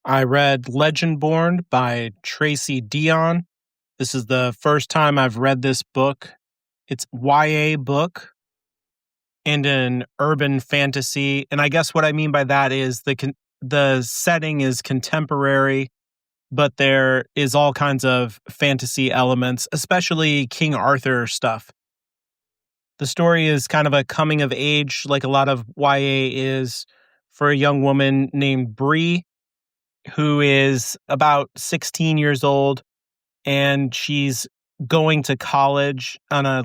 I read Legendborn by Tracy Deonn. This is the first time I've read this book. It's YA book and an urban fantasy. And I guess what I mean by that is the setting is contemporary, but there is all kinds of fantasy elements, especially King Arthur stuff. The story is kind of a coming of age, like a lot of YA is, for a young woman named Bree, who is about 16 years old, and she's going to college on a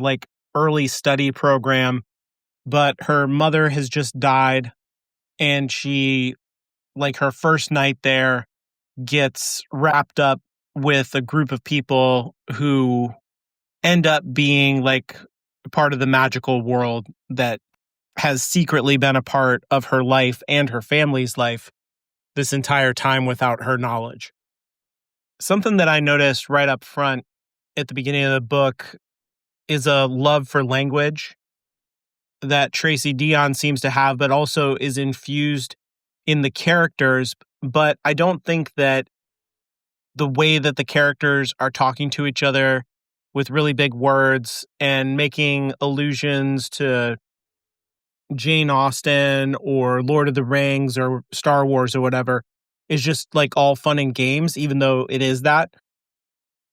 early study program, but her mother has just died, and she, her first night there, gets wrapped up with a group of people who end up being part of the magical world that has secretly been a part of her life and her family's life this entire time without her knowledge. Something that I noticed right up front at the beginning of the book is a love for language that Tracy Deonn seems to have, but also is infused in the characters. But I don't think that the way that the characters are talking to each other with really big words and making allusions to Jane Austen or Lord of the Rings or Star Wars or whatever is just all fun and games, even though it is that.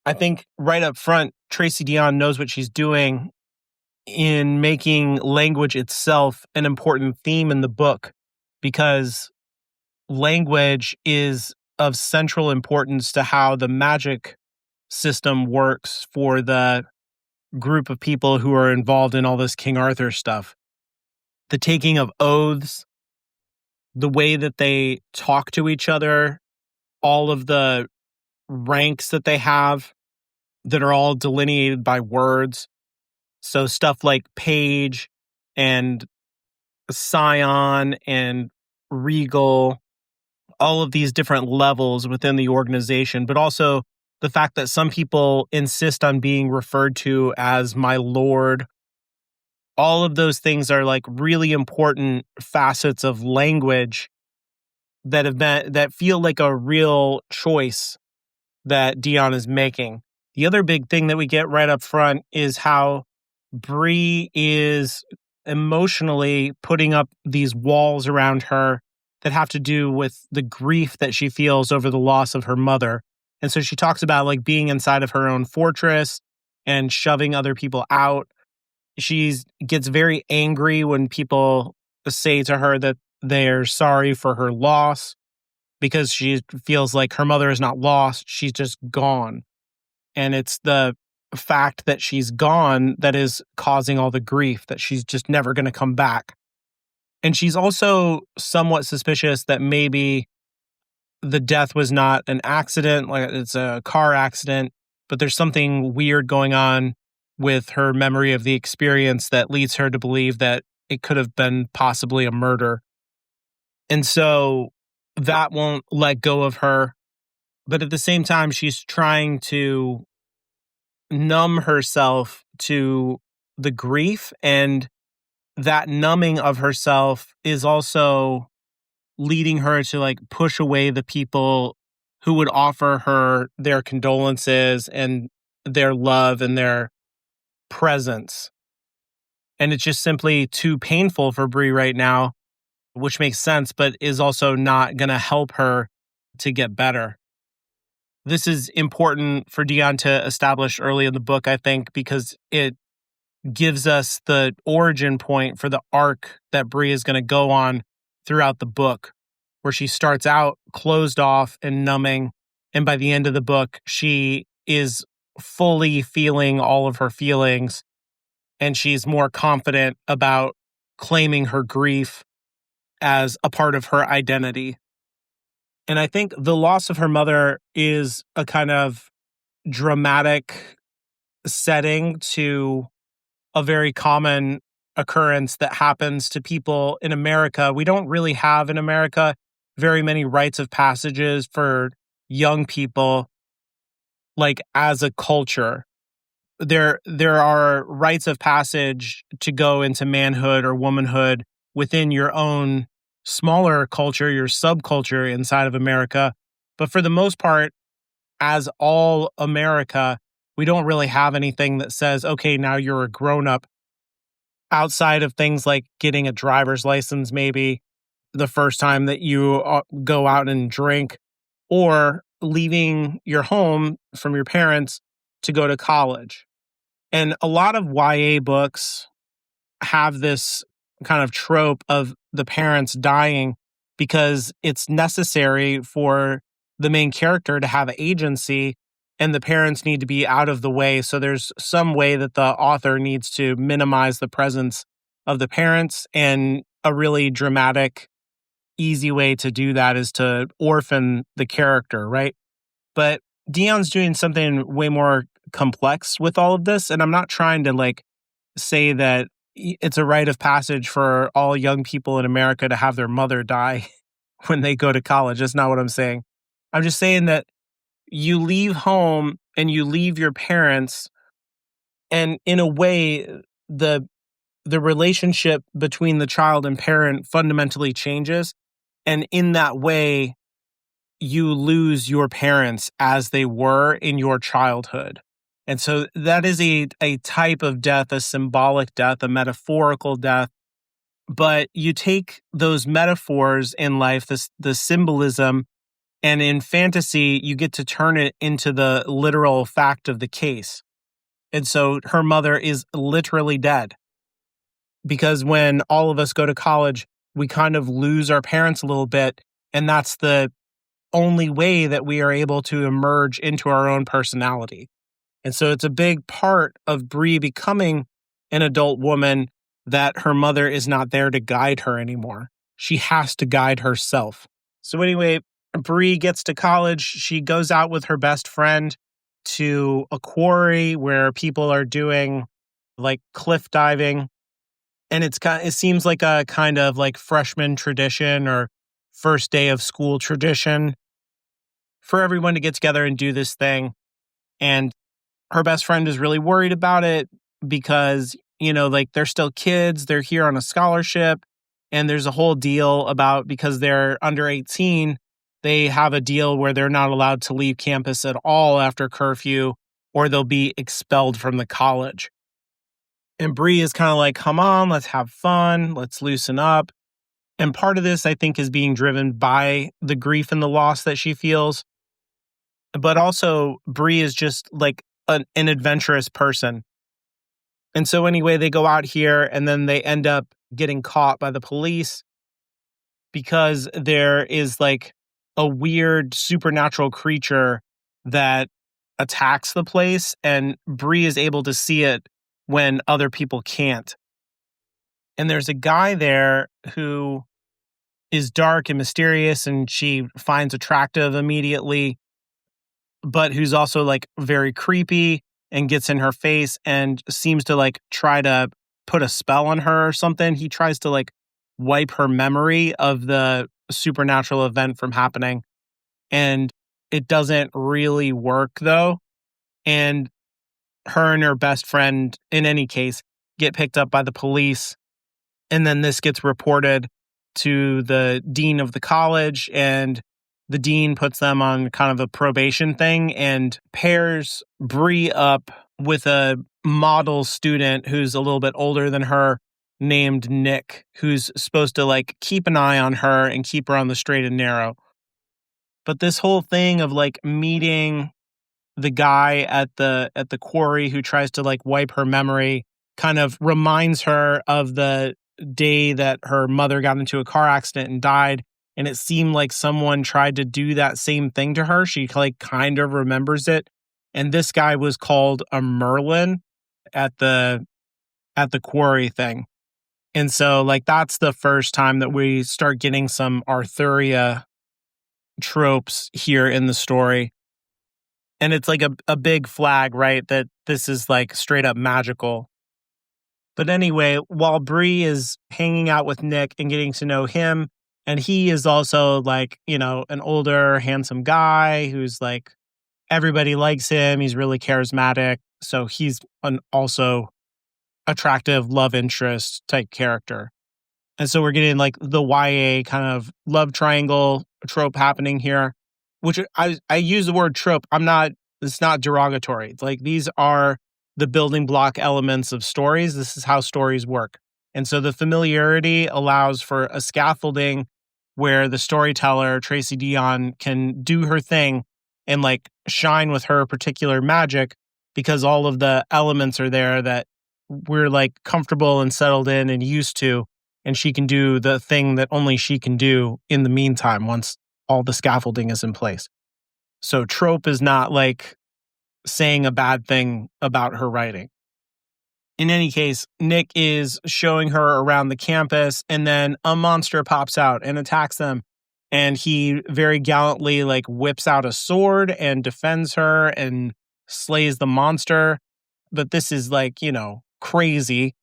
I think right up front, Tracy Deonn knows what she's doing in making language itself an important theme in the book, because language is of central importance to how the magic system works for the group of people who are involved in all this King Arthur stuff. The taking of oaths, the way that they talk to each other, all of the ranks that they have that are all delineated by words. So stuff like page and scion and regal, all of these different levels within the organization, but also the fact that some people insist on being referred to as my lord. All of those things are really important facets of language that feel like a real choice that Deonn is making. The other big thing that we get right up front is how Bree is emotionally putting up these walls around her that have to do with the grief that she feels over the loss of her mother. And so she talks about being inside of her own fortress and shoving other people out. She gets very angry when people say to her that they're sorry for her loss, because she feels like her mother is not lost, she's just gone. And it's the fact that she's gone that is causing all the grief, that she's just never going to come back. And she's also somewhat suspicious that maybe the death was not an accident, like it's a car accident, but there's something weird going on with her memory of the experience that leads her to believe that it could have been possibly a murder. And so that won't let go of her. But at the same time, she's trying to numb herself to the grief, and that numbing of herself is also leading her to push away the people who would offer her their condolences and their love and their presence. And it's just simply too painful for Bree right now, which makes sense, but is also not going to help her to get better. This is important for Deonn to establish early in the book, I think, because it gives us the origin point for the arc that Bree is going to go on throughout the book, where she starts out closed off and numbing, and by the end of the book, she is fully feeling all of her feelings, and she's more confident about claiming her grief as a part of her identity. And I think the loss of her mother is a kind of dramatic setting to a very common occurrence that happens to people in America. We don't really have in America very many rites of passages for young people, as a culture. There are rites of passage to go into manhood or womanhood within your own smaller culture, your subculture inside of America. But for the most part, as all America, we don't really have anything that says, okay, now you're a grown up outside of things like getting a driver's license, maybe the first time that you go out and drink, or leaving your home from your parents to go to college. And a lot of YA books have this kind of trope of the parents dying because it's necessary for the main character to have agency and the parents need to be out of the way. So there's some way that the author needs to minimize the presence of the parents. And a really dramatic, easy way to do that is to orphan the character, right? But Dion's doing something way more complex with all of this. And I'm not trying to like say that it's a rite of passage for all young people in America to have their mother die when they go to college. That's not what I'm saying. I'm just saying that you leave home and you leave your parents, and in a way, the relationship between the child and parent fundamentally changes. And in that way, you lose your parents as they were in your childhood. And so that is a type of death, a symbolic death, a metaphorical death. But you take those metaphors in life, the symbolism, and in fantasy, you get to turn it into the literal fact of the case. And so her mother is literally dead. Because when all of us go to college, we kind of lose our parents a little bit. And that's the only way that we are able to emerge into our own personality. And so it's a big part of Bree becoming an adult woman that her mother is not there to guide her anymore. She has to guide herself. So anyway, Bree gets to college. She goes out with her best friend to a quarry where people are doing like cliff diving. And it seems like a kind of like freshman tradition or first day of school tradition for everyone to get together and do this thing. And her best friend is really worried about it because, like they're still kids, they're here on a scholarship, and there's a whole deal about because they're under 18, they have a deal where they're not allowed to leave campus at all after curfew, or they'll be expelled from the college. And Bree is kind of like, come on, let's have fun, let's loosen up. And part of this, I think, is being driven by the grief and the loss that she feels. But also, Bree is just like an adventurous person. And so anyway, they go out here and then they end up getting caught by the police because there is like a weird supernatural creature that attacks the place, and Bree is able to see it when other people can't. And there's a guy there who is dark and mysterious and she finds attractive immediately, but who's also like very creepy and gets in her face and seems to like try to put a spell on her or something. He tries to like wipe her memory of the supernatural event from happening. And it doesn't really work though. And her and her best friend, in any case, get picked up by the police. And then this gets reported to the dean of the college, and the dean puts them on kind of a probation thing and pairs Bree up with a model student who's a little bit older than her named Nick, who's supposed to like keep an eye on her and keep her on the straight and narrow. But this whole thing of like meeting the guy at the quarry who tries to like wipe her memory kind of reminds her of the day that her mother got into a car accident and died. And it seemed like someone tried to do that same thing to her. She like kind of remembers it. And this guy was called a Merlin at the quarry thing. And so like that's the first time that we start getting some Arthuria tropes here in the story. And it's like a big flag, right? That this is like straight up magical. But anyway, while Bree is hanging out with Nick and getting to know him, and he is also like, an older, handsome guy who's like, everybody likes him. He's really charismatic. So he's an also attractive love interest type character. And so we're getting like the YA kind of love triangle trope happening here. which I use the word trope. It's not derogatory. It's like these are the building block elements of stories. This is how stories work. And so the familiarity allows for a scaffolding where the storyteller, Tracy Deonn, can do her thing and like shine with her particular magic because all of the elements are there that we're like comfortable and settled in and used to. And she can do the thing that only she can do in the meantime once all the scaffolding is in place. So trope is not like saying a bad thing about her writing. In any case, Nick is showing her around the campus and then a monster pops out and attacks them. And he very gallantly like whips out a sword and defends her and slays the monster. But this is like, crazy.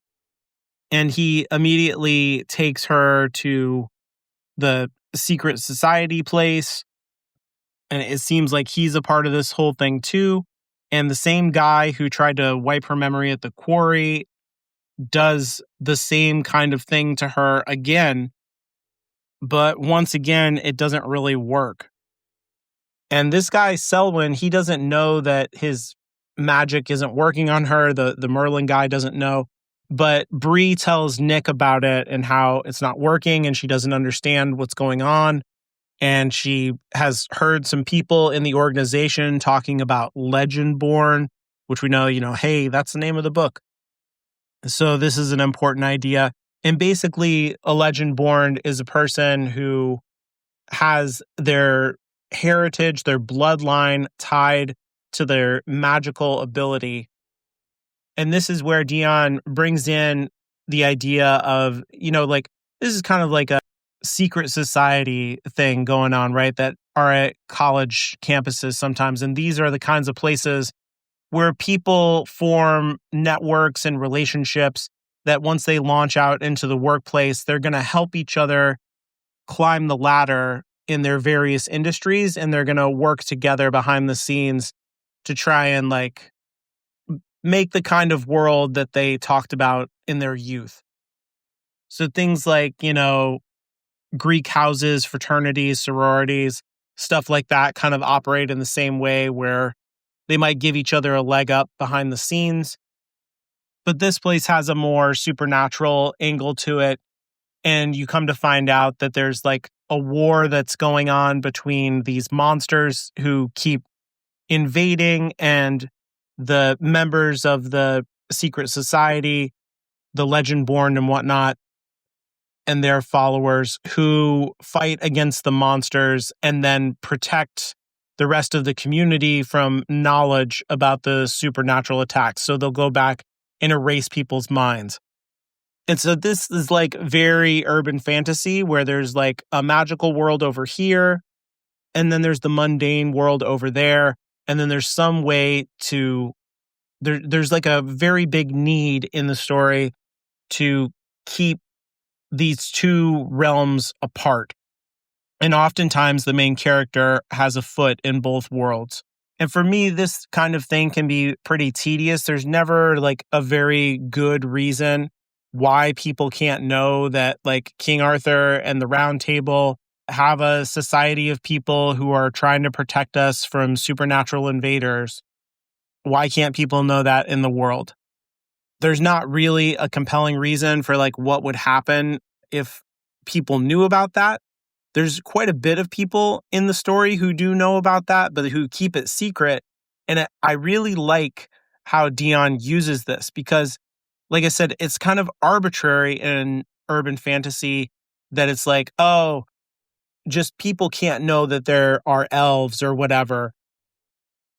And he immediately takes her to the secret society place. And it seems like he's a part of this whole thing too. And the same guy who tried to wipe her memory at the quarry does the same kind of thing to her again. But once again, it doesn't really work. And this guy, Selwyn, he doesn't know that his magic isn't working on her. The Merlin guy doesn't know. But Bree tells Nick about it and how it's not working and she doesn't understand what's going on. And she has heard some people in the organization talking about Legendborn, which we know, hey, that's the name of the book. So this is an important idea. And basically, a Legendborn is a person who has their heritage, their bloodline tied to their magical ability. And this is where Deonn brings in the idea of, this is kind of like a secret society thing going on, right? That are at college campuses sometimes. And these are the kinds of places where people form networks and relationships that once they launch out into the workplace, they're going to help each other climb the ladder in their various industries. And they're going to work together behind the scenes to try and make the kind of world that they talked about in their youth. So things like, Greek houses, fraternities, sororities, stuff like that kind of operate in the same way where they might give each other a leg up behind the scenes. But this place has a more supernatural angle to it. And you come to find out that there's like a war that's going on between these monsters who keep invading and the members of the secret society, the Legendborn and whatnot, and their followers who fight against the monsters and then protect the rest of the community from knowledge about the supernatural attacks. So they'll go back and erase people's minds. And so this is like very urban fantasy where there's like a magical world over here, and then there's the mundane world over there, and then there's some way to there's like a very big need in the story to keep these two realms apart. And oftentimes the main character has a foot in both worlds. And for me, this kind of thing can be pretty tedious. There's never like a very good reason why people can't know that like King Arthur and the Round Table have a society of people who are trying to protect us from supernatural invaders. Why can't people know that in the world? There's not really a compelling reason for like what would happen if people knew about that. There's quite a bit of people in the story who do know about that, but who keep it secret. And I really like how Deonn uses this because, like I said, it's kind of arbitrary in urban fantasy that it's like, oh, just people can't know that there are elves or whatever.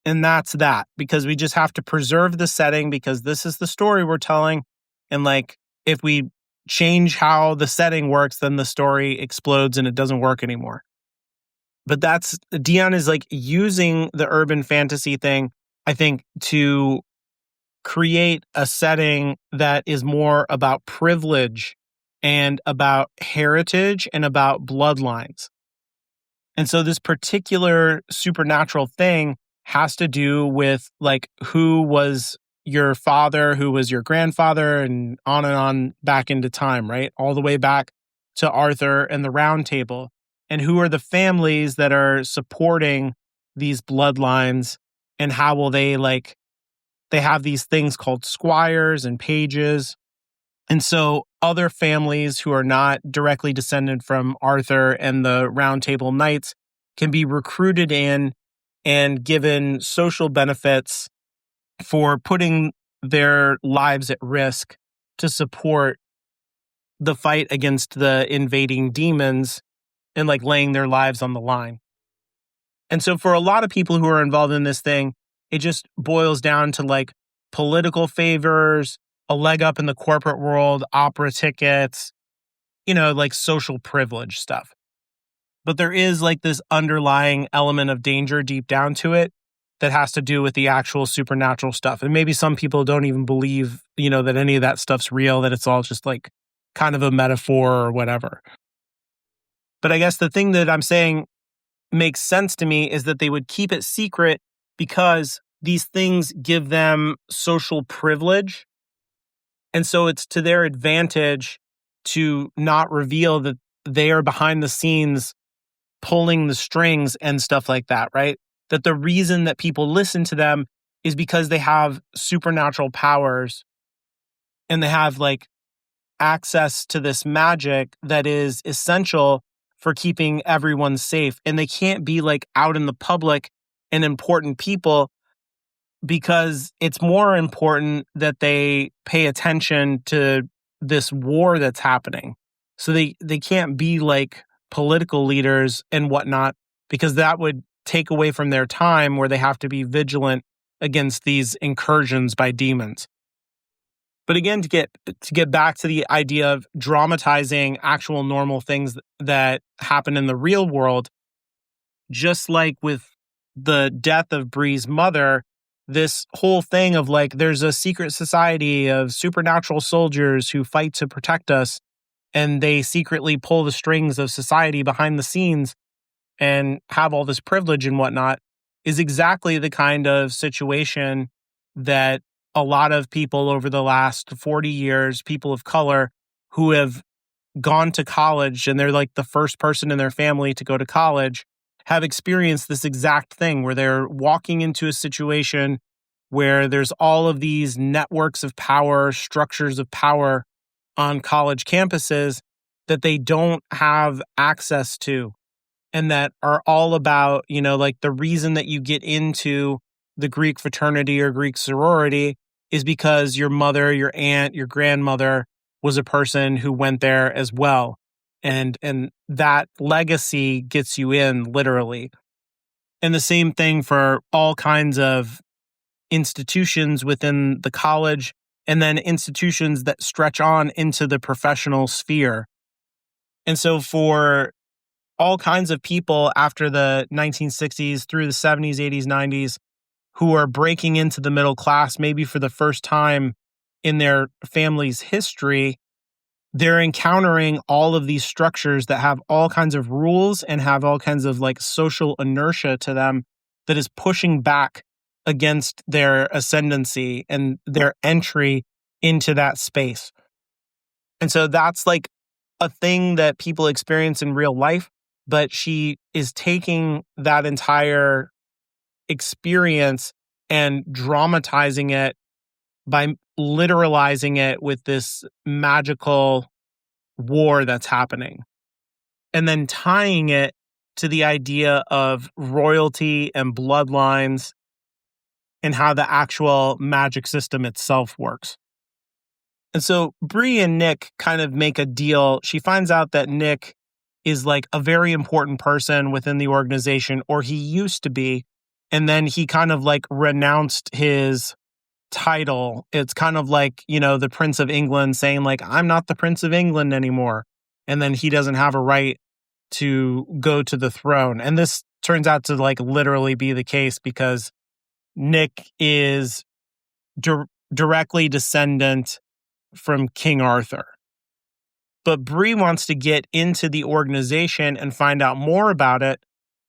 And that's that, because we just have to preserve the setting because this is the story we're telling. And like, if we change how the setting works, then the story explodes and it doesn't work anymore. But Deonn is like using the urban fantasy thing, I think, to create a setting that is more about privilege and about heritage and about bloodlines. And so this particular supernatural thing has to do with like who was your father, who was your grandfather, and on back into time, right? All the way back to Arthur and the Round Table. and who are the families that are supporting these bloodlines, and how will they have these things called squires and pages. And so other families who are not directly descended from Arthur and the Round Table Knights can be recruited in and given social benefits for putting their lives at risk to support the fight against the invading demons and laying their lives on the line. And so for a lot of people who are involved in this thing, it just boils down to political favors, a leg up in the corporate world, opera tickets, social privilege stuff. But there is this underlying element of danger deep down to it that has to do with the actual supernatural stuff. And maybe some people don't even believe, that any of that stuff's real, that it's all just kind of a metaphor or whatever. But I guess the thing that I'm saying makes sense to me is that they would keep it secret because these things give them social privilege. And so it's to their advantage to not reveal that they are behind the scenes pulling the strings and stuff like that, right? That the reason that people listen to them is because they have supernatural powers and they have access to this magic that is essential for keeping everyone safe. And they can't be out in the public and important people because it's more important that they pay attention to this war that's happening. So they can't be political leaders and whatnot, because that would take away from their time where they have to be vigilant against these incursions by demons. But again, to get back to the idea of dramatizing actual normal things that happen in the real world, just like with the death of Bree's mother, this whole thing of there's a secret society of supernatural soldiers who fight to protect us, and they secretly pull the strings of society behind the scenes and have all this privilege and whatnot, is exactly the kind of situation that a lot of people over the last 40 years, people of color who have gone to college and they're the first person in their family to go to college, have experienced this exact thing where they're walking into a situation where there's all of these networks of power, structures of power on college campuses that they don't have access to, and that are all about, the reason that you get into the Greek fraternity or Greek sorority is because your mother, your aunt, your grandmother was a person who went there as well. And that legacy gets you in, literally. And the same thing for all kinds of institutions within the college, and then institutions that stretch on into the professional sphere. And so for all kinds of people after the 1960s through the 70s, 80s, 90s, who are breaking into the middle class, maybe for the first time in their family's history, they're encountering all of these structures that have all kinds of rules and have all kinds of social inertia to them that is pushing back against their ascendancy and their entry into that space. And so that's a thing that people experience in real life, but she is taking that entire experience and dramatizing it by literalizing it with this magical war that's happening, and then tying it to the idea of royalty and bloodlines and how the actual magic system itself works. And so Bree and Nick kind of make a deal. She finds out that Nick is a very important person within the organization, or he used to be. And then he kind of renounced his title. It's kind of the Prince of England saying I'm not the Prince of England anymore. And then he doesn't have a right to go to the throne. And this turns out to literally be the case, because Nick is directly descendant from King Arthur. But Bree wants to get into the organization and find out more about it,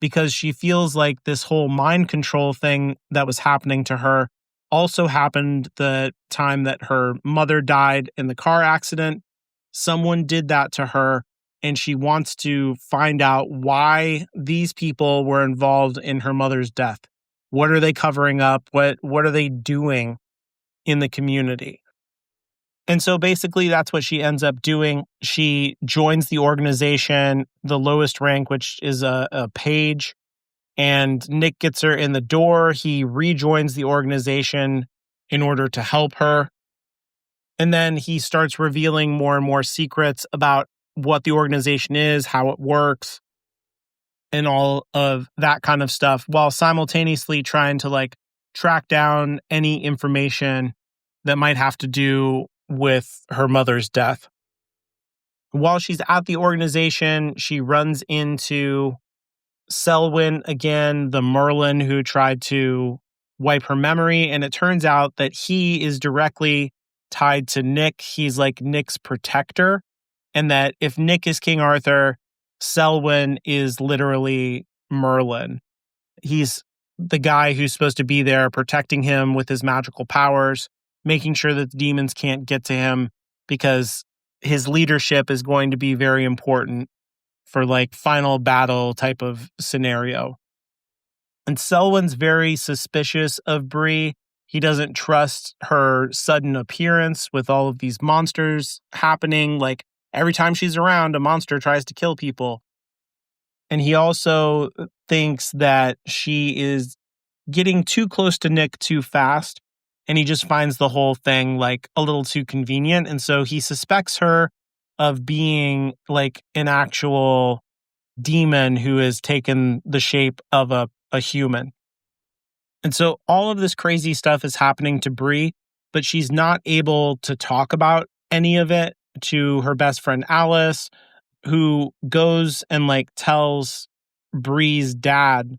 because she feels like this whole mind control thing that was happening to her also happened the time that her mother died in the car accident. Someone did that to her, and she wants to find out why these people were involved in her mother's death. What are they covering up? What are they doing in the community? And so basically that's what she ends up doing. She joins the organization, the lowest rank, which is a page, and Nick gets her in the door. He rejoins the organization in order to help her. And then he starts revealing more and more secrets about what the organization is, how it works, and all of that kind of stuff, while simultaneously trying to like track down any information that might have to do with her mother's death. While she's at the organization, she runs into Selwyn again, the Merlin who tried to wipe her memory. And it turns out that he is directly tied to Nick. He's like Nick's protector. And that if Nick is King Arthur, Selwyn is literally Merlin. He's the guy who's supposed to be there protecting him with his magical powers, making sure that the demons can't get to him, because his leadership is going to be very important for like final battle type of scenario. And Selwyn's very suspicious of Bree. He doesn't trust her sudden appearance with all of these monsters happening. Like every time she's around, a monster tries to kill people. And he also thinks that she is getting too close to Nick too fast. And he just finds the whole thing like a little too convenient. And so he suspects her of being like an actual demon who has taken the shape of a human. And so all of this crazy stuff is happening to Bree, but she's not able to talk about any of it to her best friend Alice, who goes and like tells Bree's dad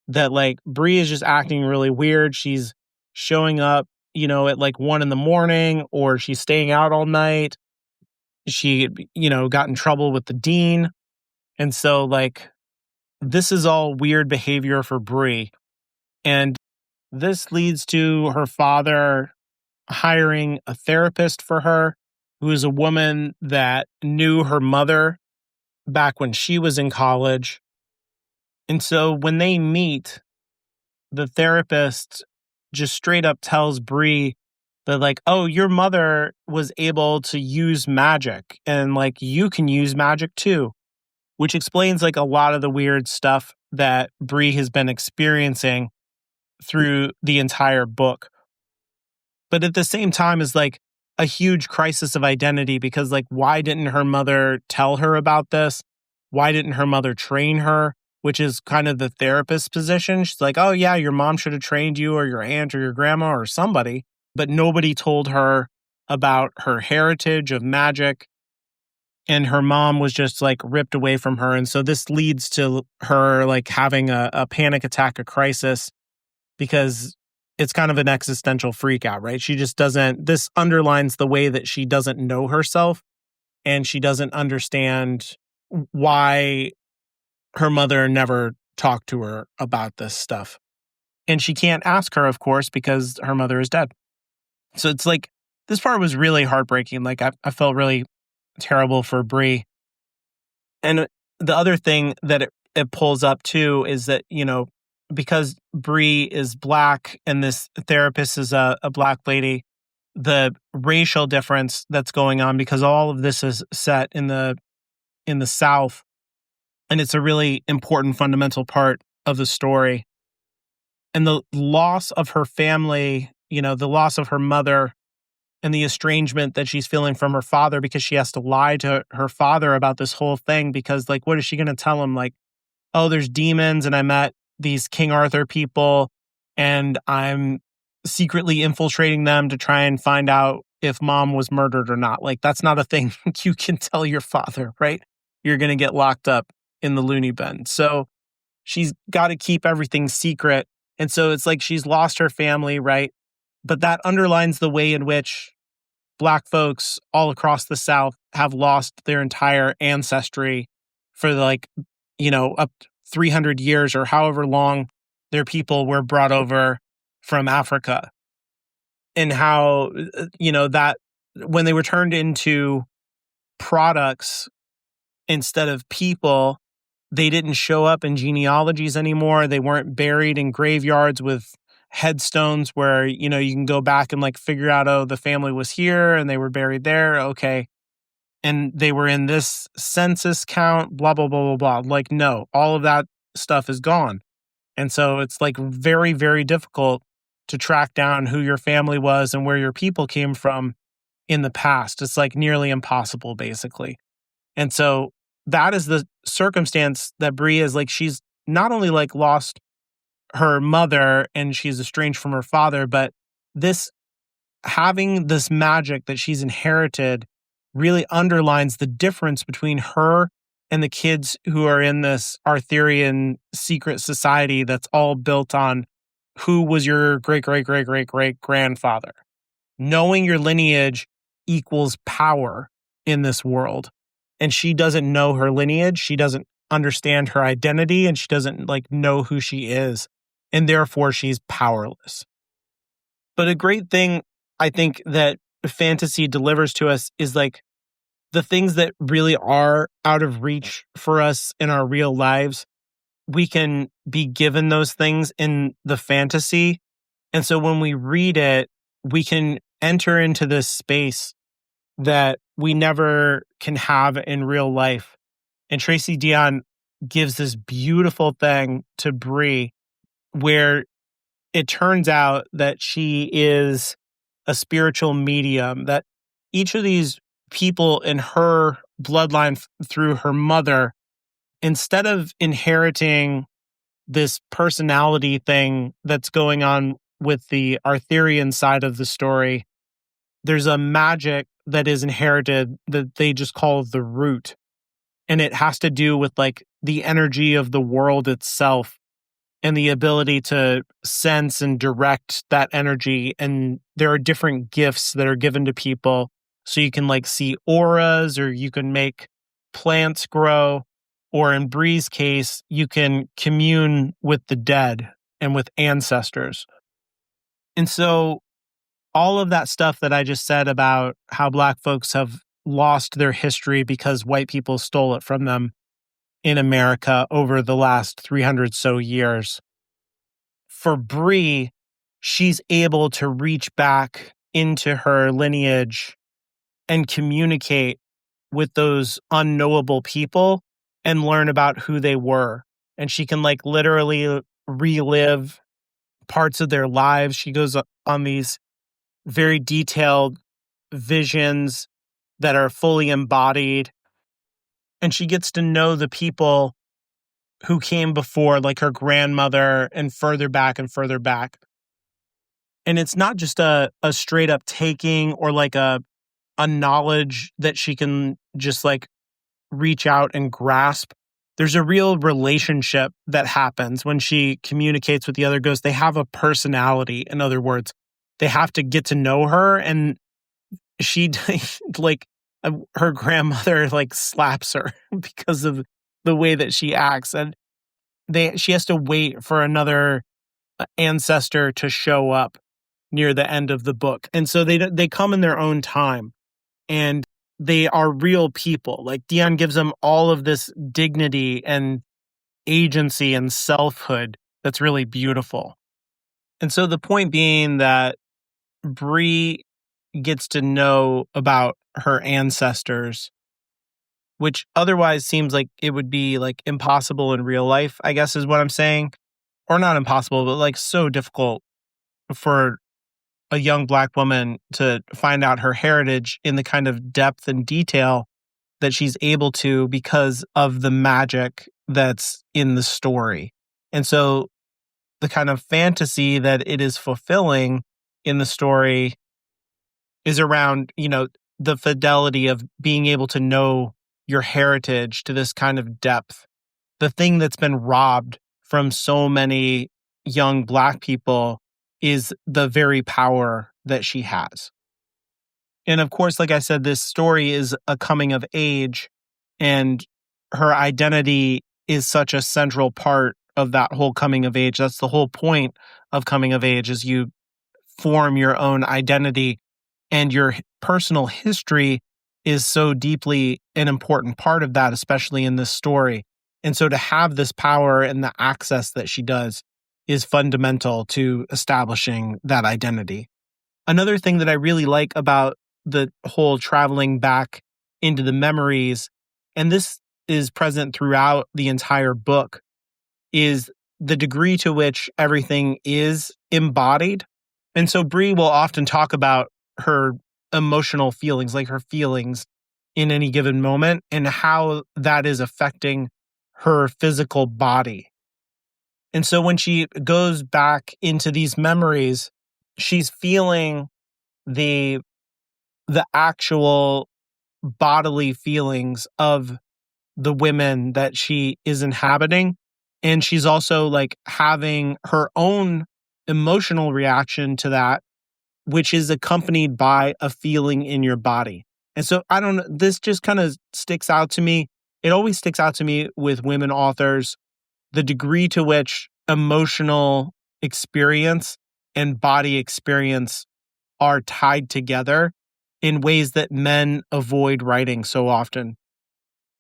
that like Bree is just acting really weird. She's showing up, at like 1 a.m, or she's staying out all night. She, got in trouble with the dean. And so like this is all weird behavior for Bree. And this leads to her father hiring a therapist for her, who is a woman that knew her mother back when she was in college. And so when they meet, the therapist just straight up tells Bree that like, oh, your mother was able to use magic and like you can use magic too, which explains like a lot of the weird stuff that Bree has been experiencing through the entire book. But at the same time is like a huge crisis of identity, because like, why didn't her mother tell her about this? Why didn't her mother train her? Which is kind of the therapist's position. She's like, oh yeah, your mom should have trained you, or your aunt or your grandma or somebody. But nobody told her about her heritage of magic. And her mom was just like ripped away from her. And so this leads to her like having a panic attack, a crisis, because it's kind of an existential freak out, right? She just doesn't, this underlines the way that she doesn't know herself, and she doesn't understand why her mother never talked to her about this stuff. And she can't ask her, of course, because her mother is dead. So it's like, this part was really heartbreaking. Like I felt really terrible for Bree. And the other thing that it pulls up too is that, because Bree is Black and this therapist is a Black lady, the racial difference that's going on, because all of this is set in the South, and it's a really important fundamental part of the story. And the loss of her family, the loss of her mother, and the estrangement that she's feeling from her father, because she has to lie to her father about this whole thing, because like, what is she going to tell him? Like, oh, there's demons and I met these King Arthur people and I'm secretly infiltrating them to try and find out if mom was murdered or not. Like, that's not a thing you can tell your father, right? You're going to get locked up in the loony bin. So she's got to keep everything secret. And so it's like she's lost her family, right? But that underlines the way in which Black folks all across the South have lost their entire ancestry for like, up 300 years or however long their people were brought over from Africa. And how, that when they were turned into products instead of people. They didn't show up in genealogies anymore. They weren't buried in graveyards with headstones where, you can go back and like figure out, oh, the family was here and they were buried there. Okay. And they were in this census count, blah, blah, blah, blah, blah. Like, no, all of that stuff is gone. And so it's like very, very difficult to track down who your family was and where your people came from in the past. It's like nearly impossible, basically. And so that is the circumstance that Bree is like, she's not only like lost her mother and she's estranged from her father, but this having this magic that she's inherited really underlines the difference between her and the kids who are in this Arthurian secret society that's all built on who was your great, great, great, great, great grandfather. Knowing your lineage equals power in this world. And she doesn't know her lineage. She doesn't understand her identity and she doesn't like know who she is. And therefore she's powerless. But a great thing I think that fantasy delivers to us is like the things that really are out of reach for us in our real lives. We can be given those things in the fantasy. And so when we read it, we can enter into this space that we never can have in real life. And Tracy Deonn gives this beautiful thing to Bree where it turns out that she is a spiritual medium, that each of these people in her bloodline through her mother, instead of inheriting this personality thing that's going on with the Arthurian side of the story, there's a magic that is inherited that they just call the root. And it has to do with like the energy of the world itself and the ability to sense and direct that energy. And there are different gifts that are given to people. So you can like see auras, or you can make plants grow, or in Bree's case, you can commune with the dead and with ancestors. And so all of that stuff that I just said about how Black folks have lost their history because white people stole it from them in America over the last 300 so years. For Bree, she's able to reach back into her lineage and communicate with those unknowable people and learn about who they were. And she can like literally relive parts of their lives. She goes on these very detailed visions that are fully embodied. And she gets to know the people who came before, like her grandmother, and further back and further back. And it's not just a straight up taking or like a knowledge that she can just like reach out and grasp. There's a real relationship that happens when she communicates with the other ghosts. They have a personality, in other words. They have to get to know her, and she like her grandmother like slaps her because of the way that she acts, and she has to wait for another ancestor to show up near the end of the book. And so they come in their own time, and they are real people. Like Deonn gives them all of this dignity and agency and selfhood that's really beautiful. And so the point being that Bree gets to know about her ancestors, which otherwise seems like it would be like impossible in real life, I guess is what I'm saying. Or not impossible, but like so difficult for a young Black woman to find out her heritage in the kind of depth and detail that she's able to because of the magic that's in the story. And so the kind of fantasy that it is fulfilling in the story is around, the fidelity of being able to know your heritage to this kind of depth. The thing that's been robbed from so many young Black people is the very power that she has. And of course, like I said, this story is a coming of age, and her identity is such a central part of that whole coming of age. That's the whole point of coming of age, is you form your own identity, and your personal history is so deeply an important part of that, especially in this story. And so to have this power and the access that she does is fundamental to establishing that identity. Another thing that I really like about the whole traveling back into the memories, and this is present throughout the entire book, is the degree to which everything is embodied. And so Bree will often talk about her emotional feelings, like her feelings in any given moment, and how that is affecting her physical body. And so when she goes back into these memories, she's feeling the actual bodily feelings of the women that she is inhabiting. And she's also like having her own emotional reaction to that, which is accompanied by a feeling in your body. And so I don't know, this just kind of sticks out to me. It always sticks out to me with women authors, the degree to which emotional experience and body experience are tied together in ways that men avoid writing so often.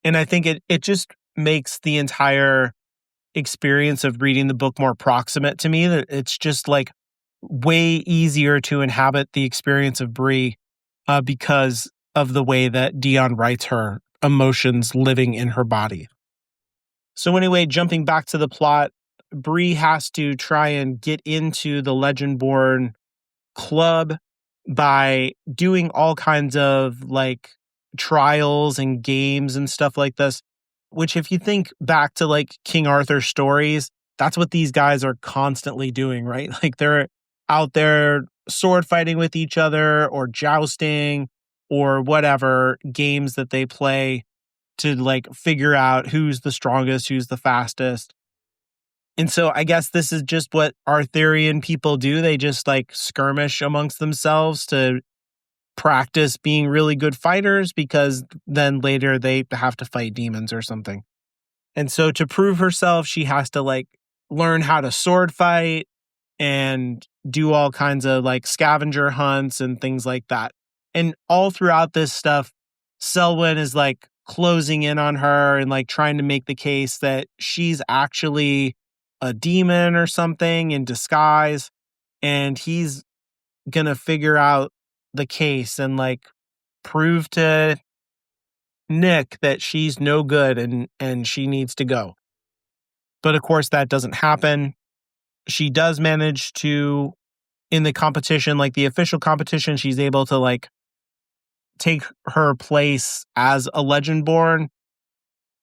And I think it just makes the entire experience of reading the book more proximate to me. That it's just like way easier to inhabit the experience of Bree because of the way that Deonn writes her emotions living in her body. So anyway, jumping back to the plot, Bree has to try and get into the Legendborn club by doing all kinds of like trials and games and stuff like this, which if you think back to like King Arthur stories, that's what these guys are constantly doing, right? Like they're out there sword fighting with each other or jousting or whatever games that they play to like figure out who's the strongest, who's the fastest. And so I guess this is just what Arthurian people do. They just like skirmish amongst themselves to practice being really good fighters because then later they have to fight demons or something. And so to prove herself, she has to like learn how to sword fight and do all kinds of like scavenger hunts and things like that. And all throughout this stuff, Selwyn is like closing in on her and like trying to make the case that she's actually a demon or something in disguise. And he's gonna figure out the case and like prove to Nick that she's no good and she needs to go. But of course that doesn't happen. She does manage to, in the competition, like the official competition, she's able to like take her place as a Legendborn.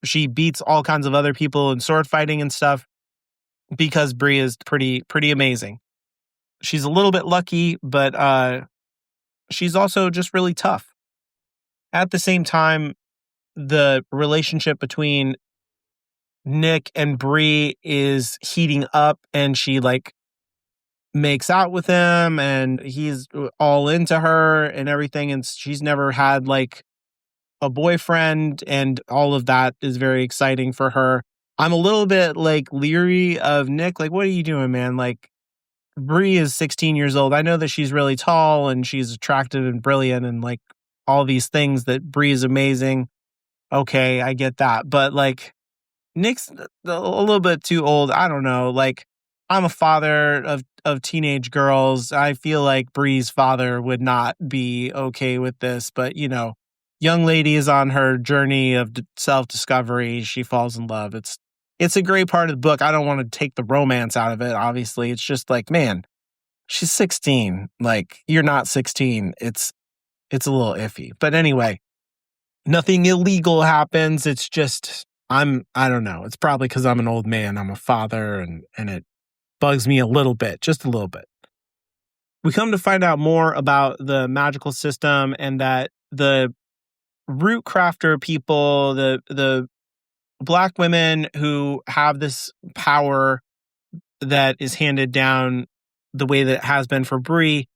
She beats all kinds of other people in sword fighting and stuff because Bree is pretty amazing. She's a little bit lucky, but she's also just really tough. At the same time, the relationship between Nick and Bree is heating up and she like makes out with him and he's all into her and everything. And she's never had like a boyfriend and all of that is very exciting for her. I'm a little bit like leery of Nick. Like, what are you doing, man? Like, Bree is 16 years old. I know that she's really tall and she's attractive and brilliant and like all these things that Bree is amazing. Okay, I get that. But like Nick's a little bit too old. I don't know. Like I'm a father of teenage girls. I feel like Bree's father would not be okay with this, but you know, young lady is on her journey of self-discovery. She falls in love. It's a great part of the book. I don't want to take the romance out of it, obviously. It's just like, man, she's 16. Like, you're not 16. It's a little iffy. But anyway, nothing illegal happens. It's just, I don't know. It's probably because I'm an old man. I'm a father and it bugs me a little bit, just a little bit. We come to find out more about the magical system and that the root crafter people, the Black women who have this power that is handed down the way that it has been for Bree,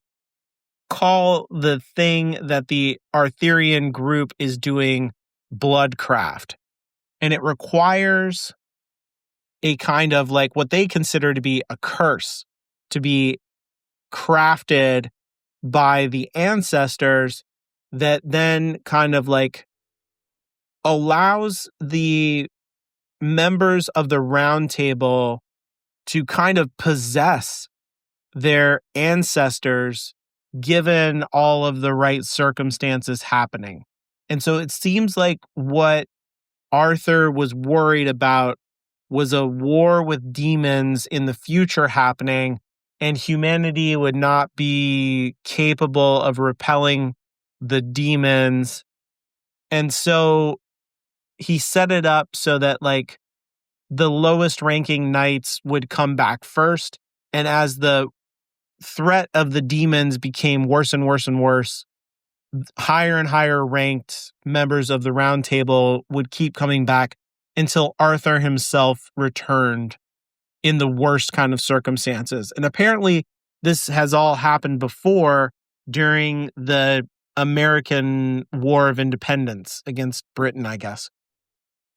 call the thing that the Arthurian group is doing bloodcraft. And it requires a kind of like what they consider to be a curse to be crafted by the ancestors that then kind of like allows the members of the round table to kind of possess their ancestors given all of the right circumstances happening. And so it seems like what Arthur was worried about was a war with demons in the future happening, and humanity would not be capable of repelling the demons. And so he set it up so that like the lowest ranking knights would come back first. And as the threat of the demons became worse and worse and worse, higher and higher ranked members of the round table would keep coming back until Arthur himself returned in the worst kind of circumstances. And apparently this has all happened before during the American War of Independence against Britain, I guess.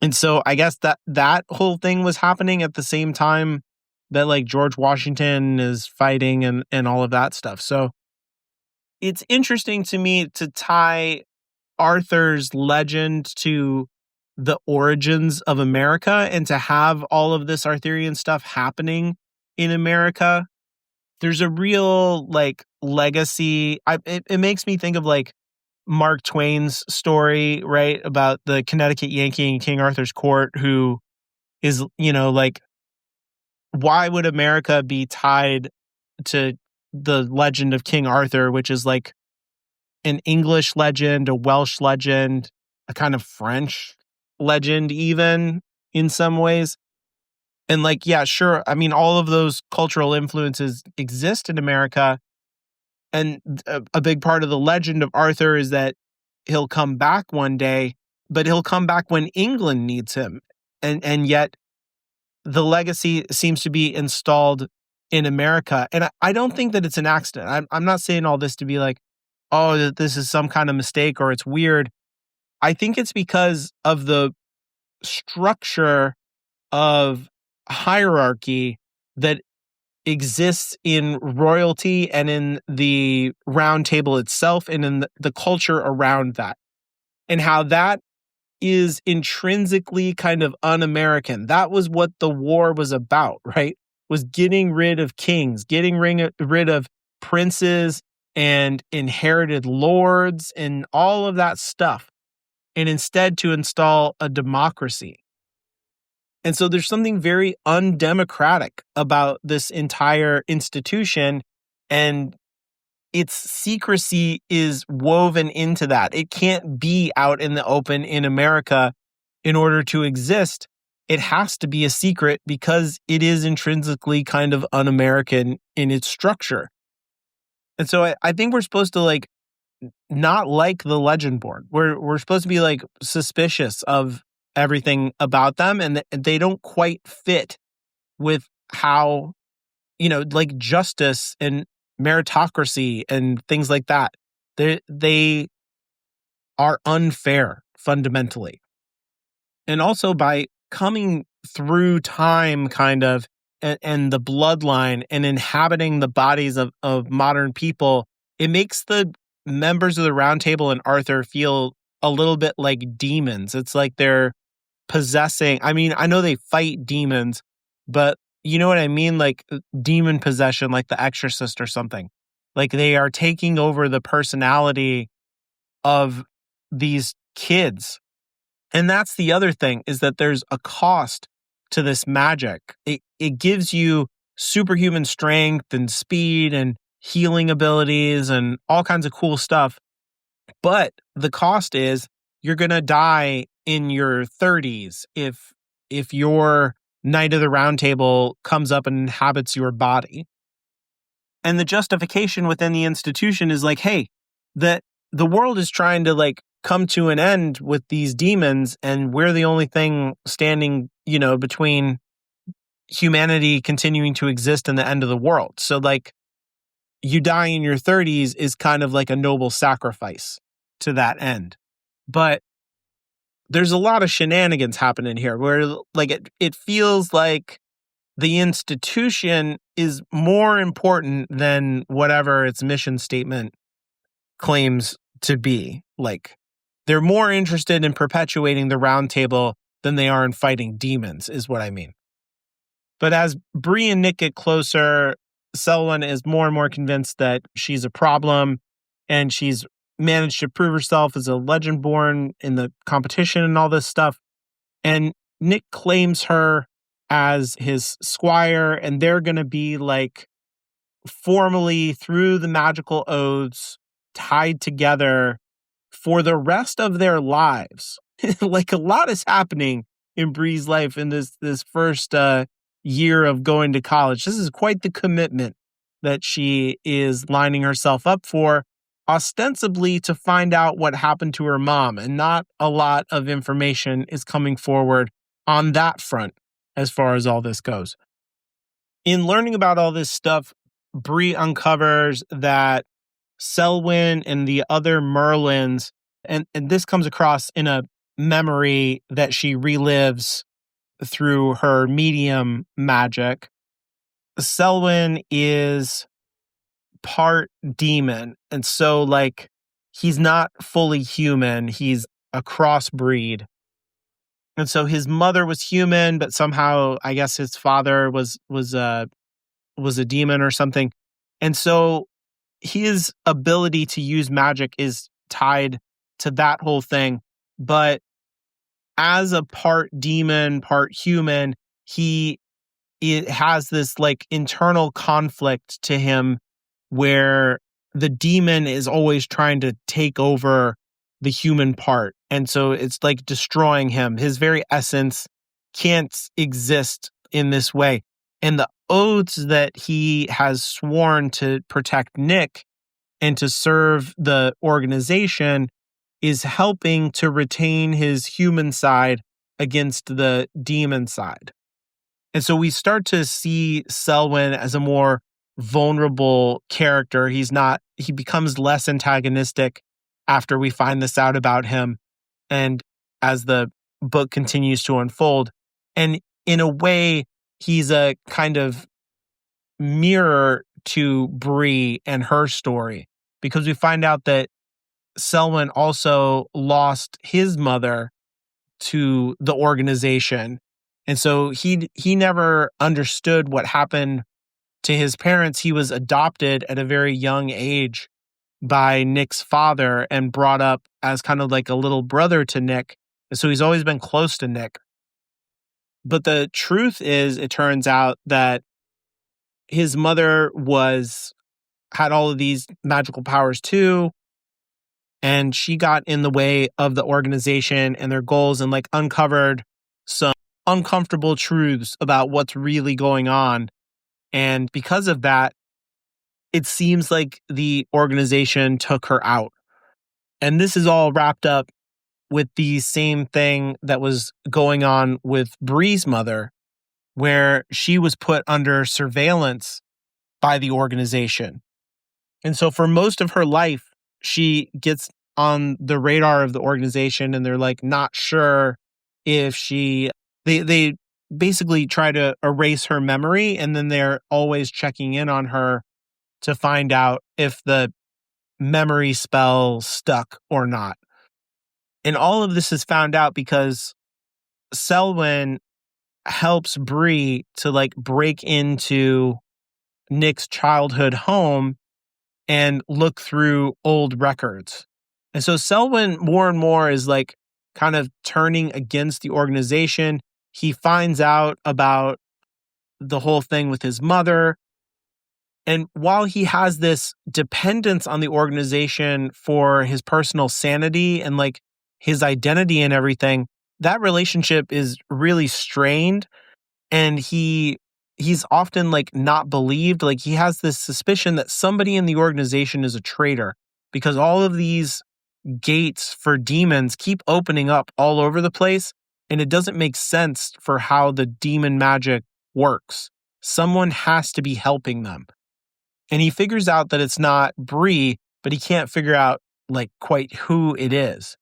And so I guess that whole thing was happening at the same time that like George Washington is fighting and all of that stuff. So it's interesting to me to tie Arthur's legend to the origins of America and to have all of this Arthurian stuff happening in America. There's a real like legacy. It makes me think of like Mark Twain's story, right? About the Connecticut Yankee in King Arthur's court who is, like, why would America be tied to the legend of King Arthur, which is like an English legend, a Welsh legend, a kind of French legend, even in some ways. And like, yeah, sure. I mean, all of those cultural influences exist in America. And a big part of the legend of Arthur is that he'll come back one day, but he'll come back when England needs him. And yet the legacy seems to be installed in America. And I don't think that it's an accident. I'm not saying all this to be like, oh, that this is some kind of mistake or it's weird. I think it's because of the structure of hierarchy that exists in royalty and in the round table itself and in the culture around that, and how that is intrinsically kind of un-American. That was what the war was about, right? Was getting rid of kings, getting rid of princes and inherited lords and all of that stuff, and instead to install a democracy. And so there's something very undemocratic about this entire institution, and its secrecy is woven into that. It can't be out in the open in America in order to exist. It has to be a secret because it is intrinsically kind of un-American in its structure. And so I think we're supposed to like not like the Legendborn. We're supposed to be like suspicious of everything about them, and they don't quite fit with how, like justice and meritocracy and things like that. They are unfair fundamentally. And also by coming through time kind of and the bloodline and inhabiting the bodies of modern people, it makes the members of the Round Table and Arthur feel a little bit like demons. It's like they're possessing. I mean, I know they fight demons, but you know what I mean? Like demon possession, like The Exorcist or something. Like they are taking over the personality of these kids. And that's the other thing, is that there's a cost to this magic. It gives you superhuman strength and speed and healing abilities and all kinds of cool stuff. But the cost is you're going to die in your 30s if your Knight of the Round Table comes up and inhabits your body. And the justification within the institution is like, hey, that the world is trying to like come to an end with these demons, and we're the only thing standing, between humanity continuing to exist and the end of the world. So like you die in your 30s is kind of like a noble sacrifice to that end. But there's a lot of shenanigans happening here where like it feels like the institution is more important than whatever its mission statement claims to be. Like, they're more interested in perpetuating the round table than they are in fighting demons, is what I mean. But as Bree and Nick get closer, Selwyn is more and more convinced that she's a problem, and she's managed to prove herself as a Legendborn in the competition and all this stuff. And Nick claims her as his squire, and they're going to be like formally through the magical oaths tied together for the rest of their lives. Like, a lot is happening in Bree's life in this first year of going to college. This is quite the commitment that she is lining herself up for, ostensibly to find out what happened to her mom, and not a lot of information is coming forward on that front as far as all this goes. In learning about all this stuff, Bree uncovers that Selwyn and the other Merlins, and this comes across in a memory that she relives through her medium magic. Selwyn is part demon, and so, like, he's not fully human. He's a crossbreed. And so his mother was human, but somehow I guess his father was a demon or something. And so his ability to use magic is tied to that whole thing. But as a part demon, part human, it has this like internal conflict to him where the demon is always trying to take over the human part. And so it's like destroying him. His very essence can't exist in this way. And the oaths that he has sworn to protect Nick and to serve the organization is helping to retain his human side against the demon side. And so we start to see Selwyn as a more vulnerable character. He becomes less antagonistic after we find this out about him, and as the book continues to unfold. And in a way, he's a kind of mirror to Bree and her story, because we find out that Selwyn also lost his mother to the organization. And so he never understood what happened to his parents. He was adopted at a very young age by Nick's father and brought up as kind of like a little brother to Nick. And so he's always been close to Nick. But the truth is, it turns out that his mother had all of these magical powers too. And she got in the way of the organization and their goals, and like uncovered some uncomfortable truths about what's really going on. And because of that, it seems like the organization took her out. And this is all wrapped up with the same thing that was going on with Bree's mother, where she was put under surveillance by the organization. And so for most of her life, she gets on the radar of the organization, and they're like not sure if they basically try to erase her memory, and then they're always checking in on her to find out if the memory spell stuck or not. And all of this is found out because Selwyn helps Bree to like break into Nick's childhood home and look through old records. And so Selwyn more and more is like kind of turning against the organization. He finds out about the whole thing with his mother. And while he has this dependence on the organization for his personal sanity and like his identity and everything, that relationship is really strained. And he's often like not believed. Like, he has this suspicion that somebody in the organization is a traitor, because all of these gates for demons keep opening up all over the place. And it doesn't make sense for how the demon magic works. Someone has to be helping them. And he figures out that it's not Bree, but he can't figure out like quite who it is.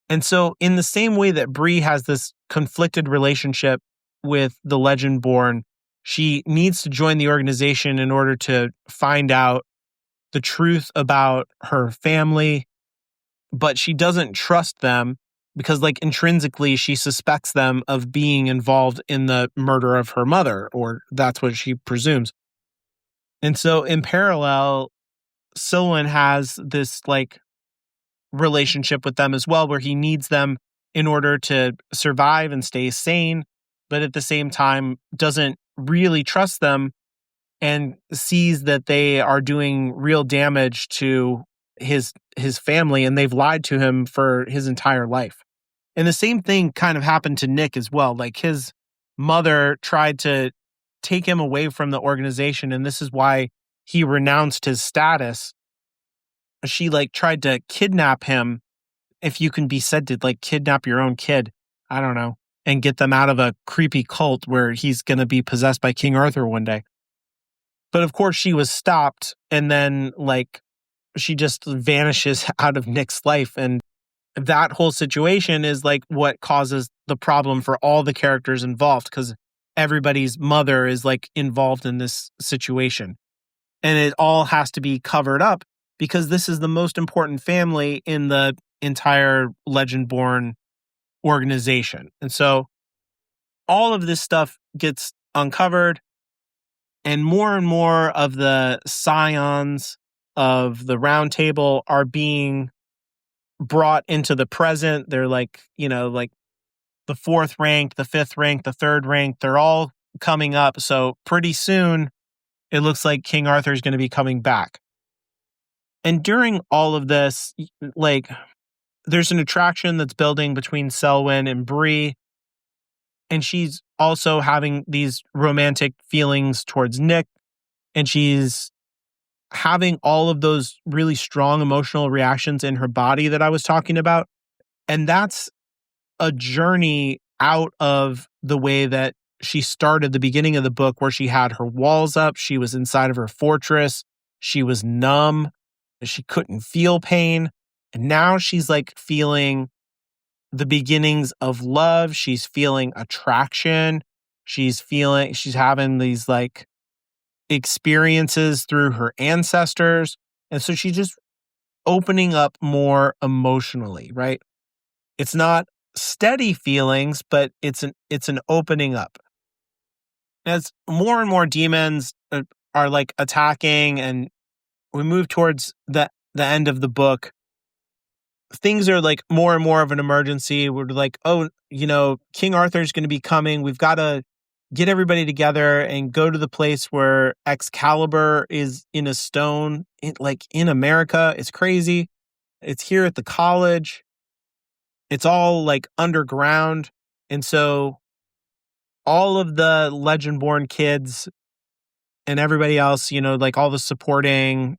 And so in the same way that Bree has this conflicted relationship with the Legendborn, she needs to join the organization in order to find out the truth about her family but she doesn't trust them because, like, intrinsically she suspects them of being involved in the murder of her mother, or that's what she presumes. And so in parallel, Sylvan has this like relationship with them as well, where he needs them in order to survive and stay sane, but at the same time doesn't really trust them and sees that they are doing real damage to his family, and they've lied to him for his entire life. And the same thing kind of happened to Nick as well. Like, his mother tried to take him away from the organization, and this is why he renounced his status. She like tried to kidnap him, if you can be said to like kidnap your own kid, I don't know, and get them out of a creepy cult where he's going to be possessed by King Arthur one day. But of course she was stopped, and then like she just vanishes out of Nick's life. And that whole situation is like what causes the problem for all the characters involved, because everybody's mother is like involved in this situation. And it all has to be covered up because this is the most important family in the entire Legendborn organization. And so all of this stuff gets uncovered, and more of the scions of the round table are being brought into the present. They're like, you know, like the 4th rank, the 5th rank, the 3rd rank, they're all coming up. So pretty soon it looks like King Arthur is going to be coming back. And during all of this, like, there's an attraction that's building between Selwyn and Bree, and she's also having these romantic feelings towards Nick, and she's having all of those really strong emotional reactions in her body that I was talking about. And that's a journey out of the way that she started the beginning of the book, where she had her walls up, she was inside of her fortress, she was numb, she couldn't feel pain. And now she's like feeling the beginnings of love. She's feeling attraction. She's having these like experiences through her ancestors. And so she's just opening up more emotionally, right? It's not steady feelings, but it's an opening up. As more and more demons are like attacking, and we move towards the end of the book, things are like more and more of an emergency. We're like, oh, you know, King Arthur's going to be coming. We've got to get everybody together and go to the place where Excalibur is in a stone, in America. It's crazy. It's here at the college. It's all like underground. And so all of the Legendborn kids and everybody else, you know, like all the supporting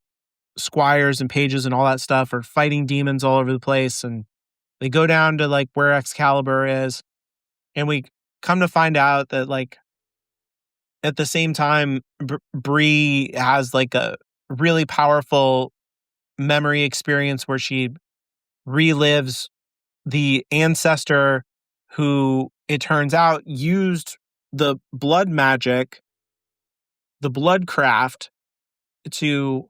squires and pages and all that stuff are fighting demons all over the place. And they go down to like where Excalibur is. And we come to find out that like at the same time, Bree has like a really powerful memory experience where she relives the ancestor who, it turns out, used the blood magic, the bloodcraft, to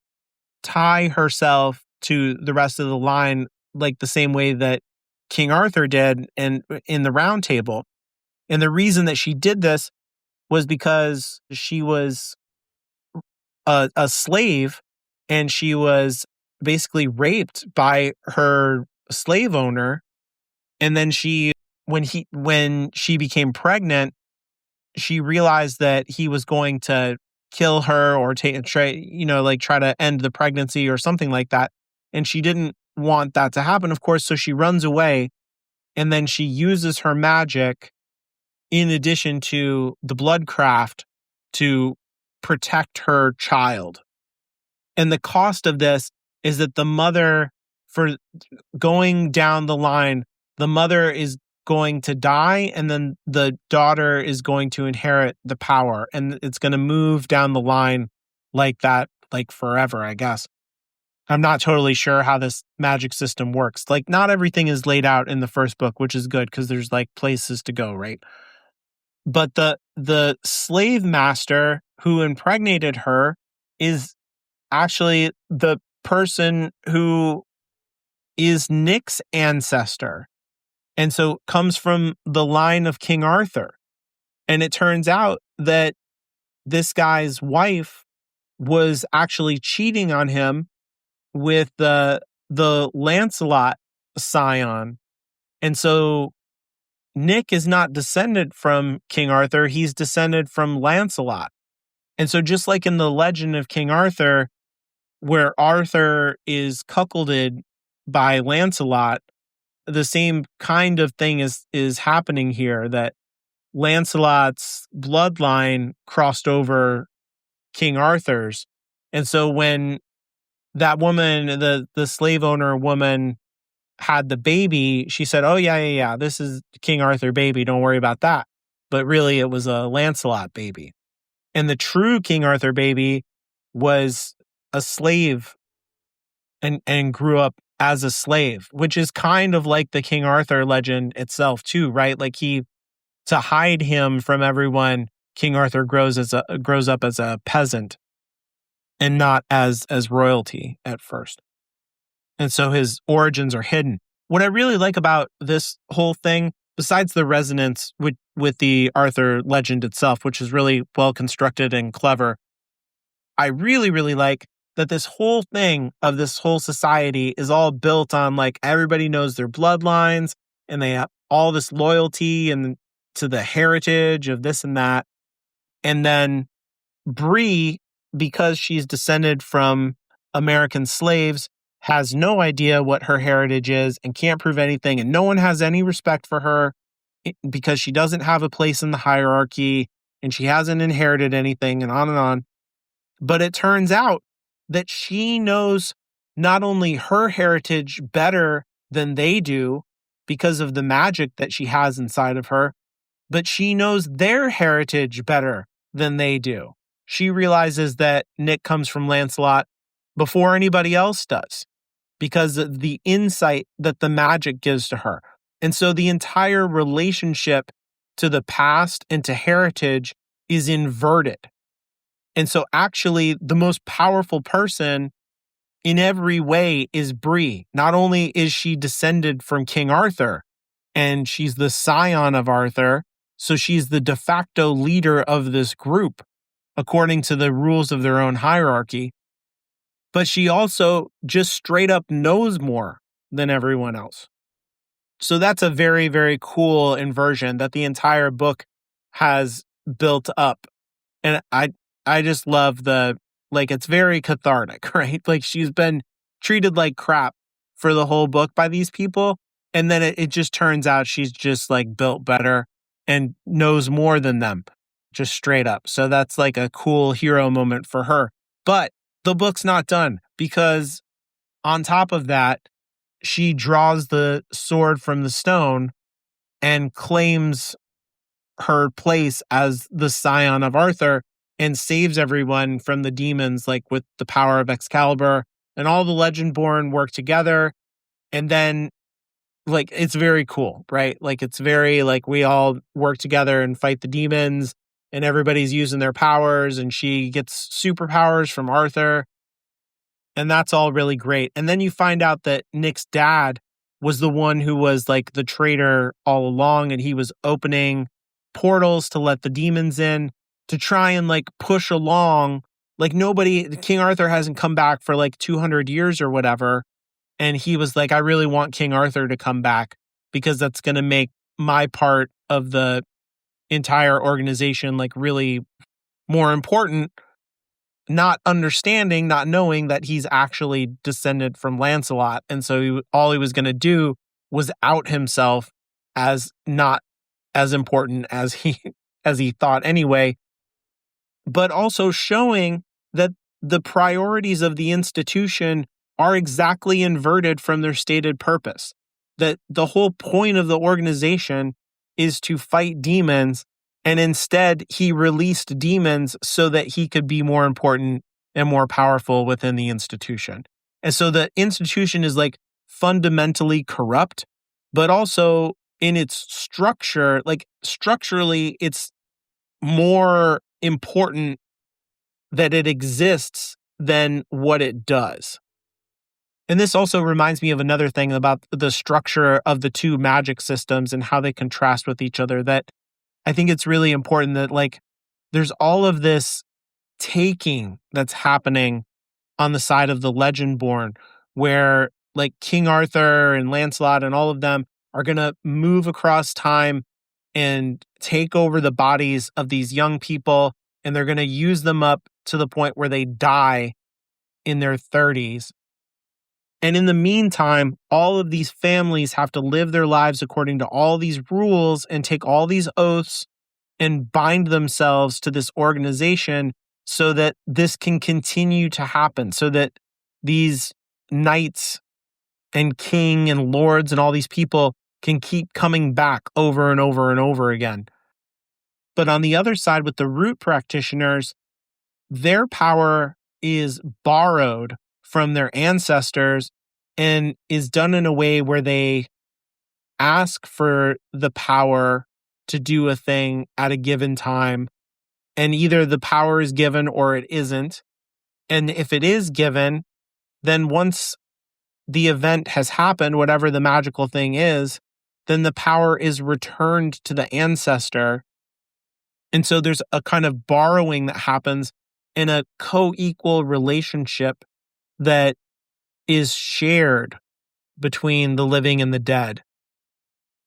tie herself to the rest of the line, like the same way that King Arthur did in the Round Table. And the reason that she did this was because she was a slave, and she was basically raped by her slave owner. And then when she became pregnant, she realized that he was going to kill her or try to end the pregnancy or something like that. And she didn't want that to happen, of course. So she runs away, and then she uses her magic in addition to the bloodcraft to protect her child. And the cost of this is that the mother, for going down the line, the mother is going to die, and then the daughter is going to inherit the power, and it's going to move down the line like that, like forever, I guess. I'm not totally sure how this magic system works. Like, not everything is laid out in the first book, which is good because there's like places to go, right? But the slave master who impregnated her is actually the person who is Nick's ancestor. And so comes from the line of King Arthur. And it turns out that this guy's wife was actually cheating on him with the Lancelot scion. And so Nick is not descended from King Arthur, he's descended from Lancelot. And so just like in the legend of King Arthur, where Arthur is cuckolded by Lancelot, the same kind of thing is happening here, that Lancelot's bloodline crossed over King Arthur's. And so when that woman, the slave owner woman, had the baby, she said, "Oh yeah, this is King Arthur baby, don't worry about that." But really it was a Lancelot baby. And the true King Arthur baby was a slave and grew up as a slave, which is kind of like the King Arthur legend itself too, right? Like to hide him from everyone, King Arthur grows up as a peasant and not as royalty at first. And so his origins are hidden. What I really like about this whole thing, besides the resonance with the Arthur legend itself, which is really well constructed and clever, I really, really like that this whole thing of this whole society is all built on like everybody knows their bloodlines and they have all this loyalty and to the heritage of this and that. And then Bree, because she's descended from American slaves, has no idea what her heritage is and can't prove anything. And no one has any respect for her because she doesn't have a place in the hierarchy and she hasn't inherited anything, and on and on. But it turns out that she knows not only her heritage better than they do because of the magic that she has inside of her, but she knows their heritage better than they do. She realizes that Nick comes from Lancelot before anybody else does because of the insight that the magic gives to her. And so the entire relationship to the past and to heritage is inverted. And so actually the most powerful person in every way is Bree. Not only is she descended from King Arthur and she's the scion of Arthur, so she's the de facto leader of this group according to the rules of their own hierarchy, but she also just straight up knows more than everyone else. So that's a very, very cool inversion that the entire book has built up. And I just love it's very cathartic, right? Like she's been treated like crap for the whole book by these people. And then it just turns out she's just like built better and knows more than them, just straight up. So that's like a cool hero moment for her. But the book's not done because on top of that, she draws the sword from the stone and claims her place as the scion of Arthur and saves everyone from the demons, like with the power of Excalibur, and all the Legendborn work together. And then like, it's very cool, right? Like it's very like we all work together and fight the demons and everybody's using their powers and she gets superpowers from Arthur. And that's all really great. And then you find out that Nick's dad was the one who was like the traitor all along, and he was opening portals to let the demons in to try and like push along. Like King Arthur hasn't come back for like 200 years or whatever. And he was like, I really want King Arthur to come back because that's going to make my part of the entire organization like really more important. Not understanding, not knowing that he's actually descended from Lancelot. And so all he was going to do was out himself as not as important as he thought anyway, but also showing that the priorities of the institution are exactly inverted from their stated purpose. That the whole point of the organization is to fight demons, and instead he released demons so that he could be more important and more powerful within the institution. And so the institution is like fundamentally corrupt, but also in its structure, like structurally, it's more important that it exists than what it does. And this also reminds me of another thing about the structure of the two magic systems and how they contrast with each other, that I think it's really important that, like, there's all of this taking that's happening on the side of the Legendborn, where like King Arthur and Lancelot and all of them are going to move across time and take over the bodies of these young people, and they're going to use them up to the point where they die in their 30s. And in the meantime, all of these families have to live their lives according to all these rules and take all these oaths and bind themselves to this organization so that this can continue to happen, so that these knights and king and lords and all these people can keep coming back over and over and over again. But on the other side, with the root practitioners, their power is borrowed from their ancestors and is done in a way where they ask for the power to do a thing at a given time. And either the power is given or it isn't. And if it is given, then once the event has happened, whatever the magical thing is, then the power is returned to the ancestor. And so there's a kind of borrowing that happens in a co-equal relationship that is shared between the living and the dead.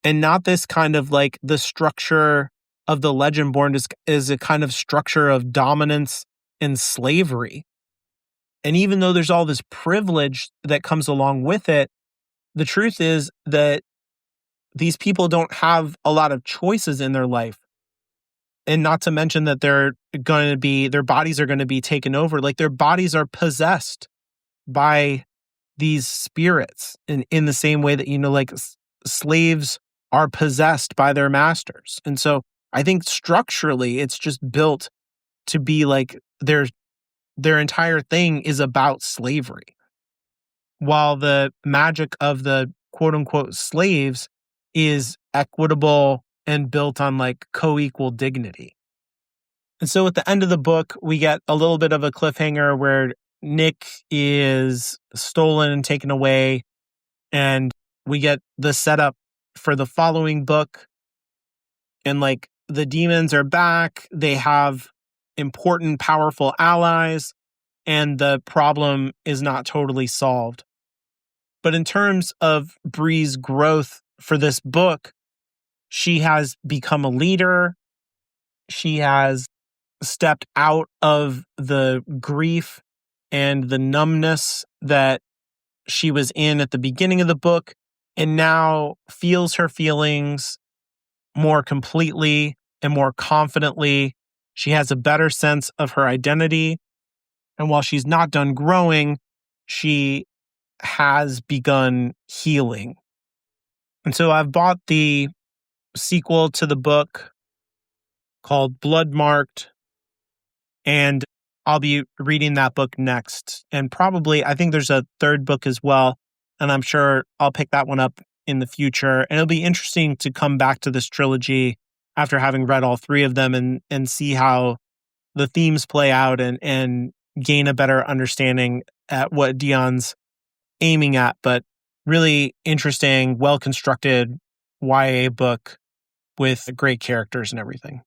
And not this kind of like the structure of the Legendborn is a kind of structure of dominance and slavery. And even though there's all this privilege that comes along with it, the truth is that these people don't have a lot of choices in their life. And not to mention that their bodies are going to be taken over. Like, their bodies are possessed by these spirits in the same way that, like slaves are possessed by their masters. And so I think structurally it's just built to be like their entire thing is about slavery. While the magic of the quote unquote slaves is equitable and built on like co-equal dignity. And so at the end of the book, we get a little bit of a cliffhanger where Nick is stolen and taken away, and we get the setup for the following book. And like the demons are back, they have important, powerful allies, and the problem is not totally solved. But in terms of Bree's growth for this book, she has become a leader. She has stepped out of the grief and the numbness that she was in at the beginning of the book, and now feels her feelings more completely and more confidently. She has a better sense of her identity. And while she's not done growing, she has begun healing. And so I've bought the sequel to the book called Bloodmarked, and I'll be reading that book next. And probably, I think there's a third book as well, and I'm sure I'll pick that one up in the future. And it'll be interesting to come back to this trilogy after having read all three of them and see how the themes play out and gain a better understanding at what Deonn's aiming at. But really interesting, well-constructed YA book with great characters and everything.